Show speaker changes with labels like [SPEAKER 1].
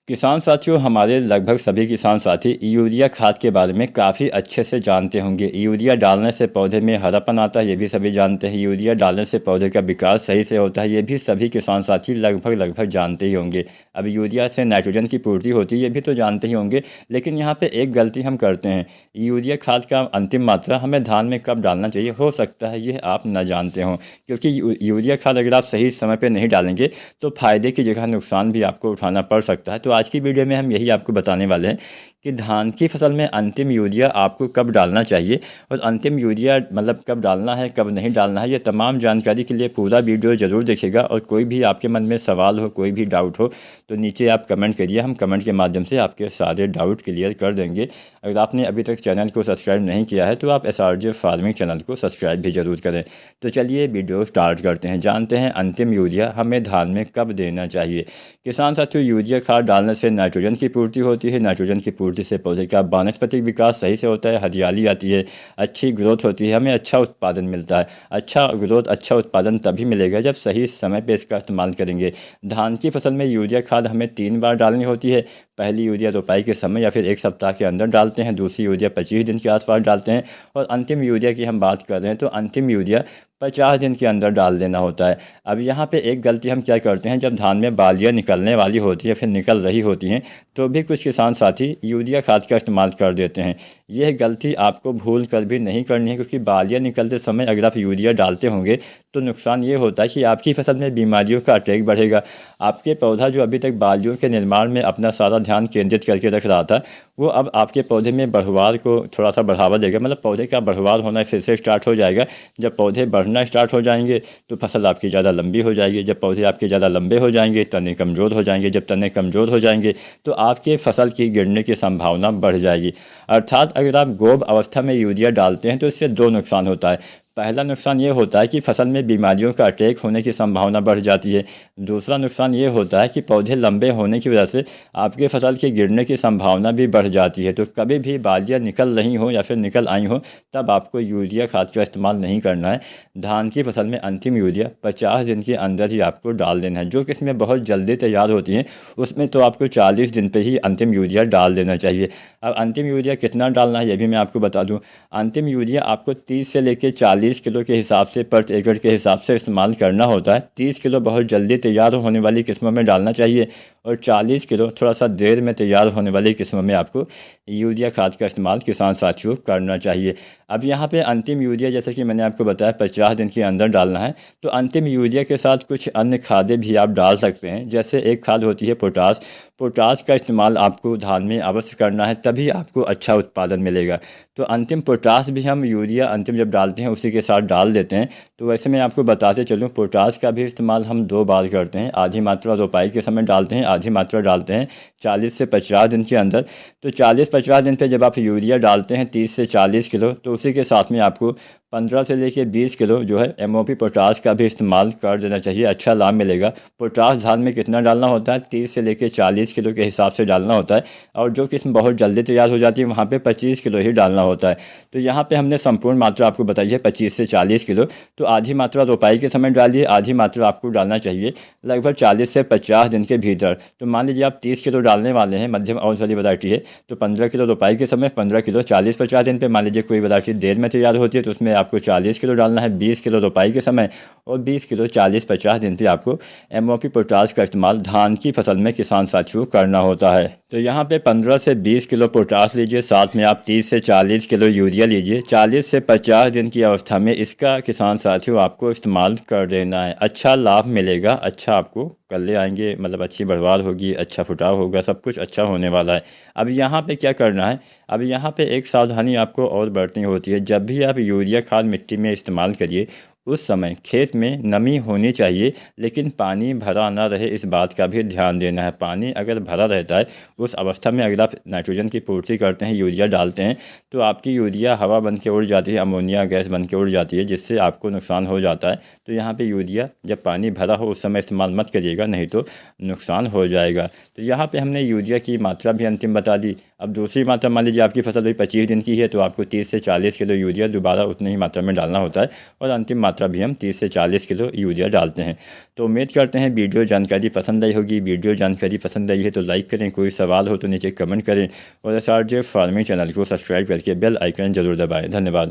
[SPEAKER 1] किसान साथियों, हमारे लगभग सभी किसान साथी यूरिया खाद के बारे में काफ़ी अच्छे से जानते होंगे। यूरिया डालने से पौधे में हरापन आता है, ये भी सभी जानते हैं। यूरिया डालने से पौधे का विकास सही से होता है, ये भी सभी किसान साथी लगभग जानते ही होंगे। अब यूरिया से नाइट्रोजन की पूर्ति होती है, ये भी तो जानते ही होंगे। लेकिन यहाँ पे एक गलती हम करते हैं। यूरिया खाद का अंतिम मात्रा हमें धान में कब डालना चाहिए, हो सकता है ये आप न जानते हों। क्योंकि यूरिया खाद अगर आप सही समय पर नहीं डालेंगे तो फ़ायदे की जगह नुकसान भी आपको उठाना पड़ सकता है। तो आज की वीडियो में हम यही आपको बताने वाले हैं कि धान की फसल में अंतिम यूरिया आपको कब डालना चाहिए और अंतिम यूरिया मतलब कब डालना है, कब नहीं डालना है। ये तमाम जानकारी के लिए पूरा वीडियो ज़रूर देखिएगा। और कोई भी आपके मन में सवाल हो, कोई भी डाउट हो तो नीचे आप कमेंट करिए, हम कमेंट के माध्यम से आपके सारे डाउट क्लियर कर देंगे। अगर आपने अभी तक चैनल को सब्सक्राइब नहीं किया है तो आप SRJ फार्मिंग चैनल को सब्सक्राइब भी ज़रूर करें। तो चलिए वीडियो स्टार्ट करते हैं, जानते हैं अंतिम यूरिया हमें धान में कब देना चाहिए। किसान साथियों, यूरिया खाद डालने से नाइट्रोजन की पूर्ति होती है। नाइट्रोजन की पूर्ति से पौधे का वानस्पतिक विकास सही से होता है, हरियाली आती है, अच्छी ग्रोथ होती है, हमें अच्छा उत्पादन मिलता है। अच्छा ग्रोथ, अच्छा उत्पादन तभी मिलेगा जब सही समय पे इसका इस्तेमाल करेंगे। धान की फसल में यूरिया खाद हमें 3 बार डालनी होती है। पहली यूरिया रोपाई के समय या फिर 1 सप्ताह के अंदर डालते हैं, दूसरी यूरिया 25 दिन के आसपास डालते हैं और अंतिम यूरिया की हम बात कर रहे हैं तो अंतिम यूरिया 50 दिन के अंदर डाल देना होता है। अब यहाँ पे एक गलती हम क्या करते हैं, जब धान में बालियाँ निकलने वाली होती है, फिर निकल रही होती हैं, तो भी कुछ किसान साथी यूरिया खाद का इस्तेमाल कर देते हैं। यह गलती आपको भूल कर भी नहीं करनी है, क्योंकि बालियाँ निकलते समय अगर आप यूरिया डालते होंगे तो नुकसान ये होता है कि आपकी फसल में बीमारियों का अटैक बढ़ेगा। आपके पौधा जो अभी तक बालियों के निर्माण में अपना सारा ध्यान केंद्रित करके रख रहा था, वो अब आपके पौधे में बढ़वार को थोड़ा सा बढ़ावा देगा, मतलब पौधे का बढ़वार होना फिर से स्टार्ट हो जाएगा। जब पौधे बढ़ना स्टार्ट हो जाएंगे तो फसल आपकी ज़्यादा लंबी हो जाएगी। जब पौधे आपके ज़्यादा लंबे हो जाएंगे, तने कमज़ोर हो जाएंगे। जब तने कमज़ोर हो जाएंगे तो आपके फसल की गिरने की संभावना बढ़ जाएगी। अर्थात अगर आप गोब अवस्था में यूरिया डालते हैं तो इससे 2 नुकसान होता है। पहला नुकसान ये होता है कि फसल में बीमारियों का अटैक होने की संभावना बढ़ जाती है। दूसरा नुकसान ये होता है कि पौधे लंबे होने की वजह से आपके फसल के गिरने की संभावना भी बढ़ जाती है। तो कभी भी बालियाँ निकल रही हो या फिर निकल आई हो तब आपको यूरिया खाद का इस्तेमाल नहीं करना है। धान की फसल में अंतिम यूरिया 50 दिन के अंदर ही आपको डाल देना है। जो किस्में बहुत जल्दी तैयार होती हैं उसमें तो आपको 40 दिन पर ही अंतिम यूरिया डाल देना चाहिए। अब अंतिम यूरिया कितना डालना है ये भी मैं आपको बता दूँ। अंतिम यूरिया आपको 30 से लेकर 40 किलो के हिसाब से प्रति एकड़ के हिसाब से इस्तेमाल करना होता है। 30 किलो बहुत जल्दी तैयार होने वाली किस्मों में डालना चाहिए और 40 किलो थोड़ा सा देर में तैयार होने वाली किस्मों में आपको यूरिया खाद का इस्तेमाल किसान साथियों करना चाहिए। अब यहाँ पे अंतिम यूरिया, जैसा कि मैंने आपको बताया, 50 दिन के अंदर डालना है। तो अंतिम यूरिया के साथ कुछ अन्य खादें भी आप डाल सकते हैं। जैसे एक खाद होती है पोटास। पोटास का इस्तेमाल आपको धान में अवश्य करना है, तभी आपको अच्छा उत्पादन मिलेगा। तो अंतिम पोटास भी हम यूरिया अंतिम जब डालते हैं उसी के साथ डाल देते हैं। तो वैसे मैं आपको बताते चलूँ, पोटास का भी इस्तेमाल हम 2 बार करते हैं। आधी मात्रा रोपाई के समय डालते हैं, आधी मात्रा डालते हैं 40 से 50 दिन के अंदर। तो 40-50 दिन पे जब आप यूरिया डालते हैं 30 से 40 किलो, तो उसी के साथ में आपको 15 से लेकर 20 किलो जो है MOP पोटास का भी इस्तेमाल कर देना चाहिए। अच्छा लाभ मिलेगा। पोटास धान में कितना डालना होता है, 30 से लेकर 40 किलो के हिसाब से डालना होता है। और जो किस्म बहुत जल्दी तैयार हो जाती है वहाँ पे 25 किलो ही डालना होता है। तो यहाँ पे हमने संपूर्ण मात्रा आपको बताई है 25 से 40 किलो। तो आधी मात्रा रोपाई के समय डालिए, आधी मात्रा आपको डालना चाहिए लगभग 40 से 50 दिन के भीतर। तो मान लीजिए आप 30 किलो डालने वाले हैं, मध्यम अवस्था वाली वैरायटी है, तो 15 किलो रोपाई के समय, 15 किलो 40-50 दिन पे। मान लीजिए कोई वैरायटी देर में तैयार होती है तो उसमें आपको 40 किलो डालना है 20 किलो रोपाई के समय, और 20 किलो 40-50 दिन पे आपको MOP पोटास का इस्तेमाल धान की फसल में किसान साथियों करना होता है। तो यहाँ पे 15 से 20 किलो पोटास लीजिए, साथ में आप 30 से 40 किलो यूरिया लीजिए। 40 से 50 दिन की अवस्था में इसका किसान साथियों आपको इस्तेमाल कर देना है। अच्छा लाभ मिलेगा, अच्छा आपको कल्ले आएंगे, मतलब अच्छी बढ़वार होगी, अच्छा फुटाव होगा, सब कुछ अच्छा होने वाला है। अब यहाँ पे क्या करना है, अब यहाँ पे एक सावधानी आपको और बरतनी होती है। जब भी आप यूरिया खाद मिट्टी में इस्तेमाल करिए उस समय खेत में नमी होनी चाहिए, लेकिन पानी भरा ना रहे, इस बात का भी ध्यान देना है। पानी अगर भरा रहता है उस अवस्था में अगर आप नाइट्रोजन की पूर्ति करते हैं, यूरिया डालते हैं, तो आपकी यूरिया हवा बन के उड़ जाती है, अमोनिया गैस बन के उड़ जाती है, जिससे आपको नुकसान हो जाता है। तो यहाँ पे यूरिया जब पानी भरा हो उस समय इस्तेमाल मत करिएगा, नहीं तो नुकसान हो जाएगा। तो यहाँ पे हमने यूरिया की मात्रा भी अंतिम बता दी। अब दूसरी मात्रा, मान लीजिए आपकी फसल भी 25 दिन की है तो आपको 30 से 40 किलो यूरिया दोबारा उतनी ही मात्रा में डालना होता है। और अंतिम मात्रा मात्रा भी हम 30 से 40 किलो यूरिया डालते हैं। तो उम्मीद करते हैं वीडियो जानकारी पसंद आई होगी। वीडियो जानकारी पसंद आई है तो लाइक करें, कोई सवाल हो तो नीचे कमेंट करें और SRJ फार्मिंग चैनल को सब्सक्राइब करके बेल आइकन जरूर दबाएं। धन्यवाद।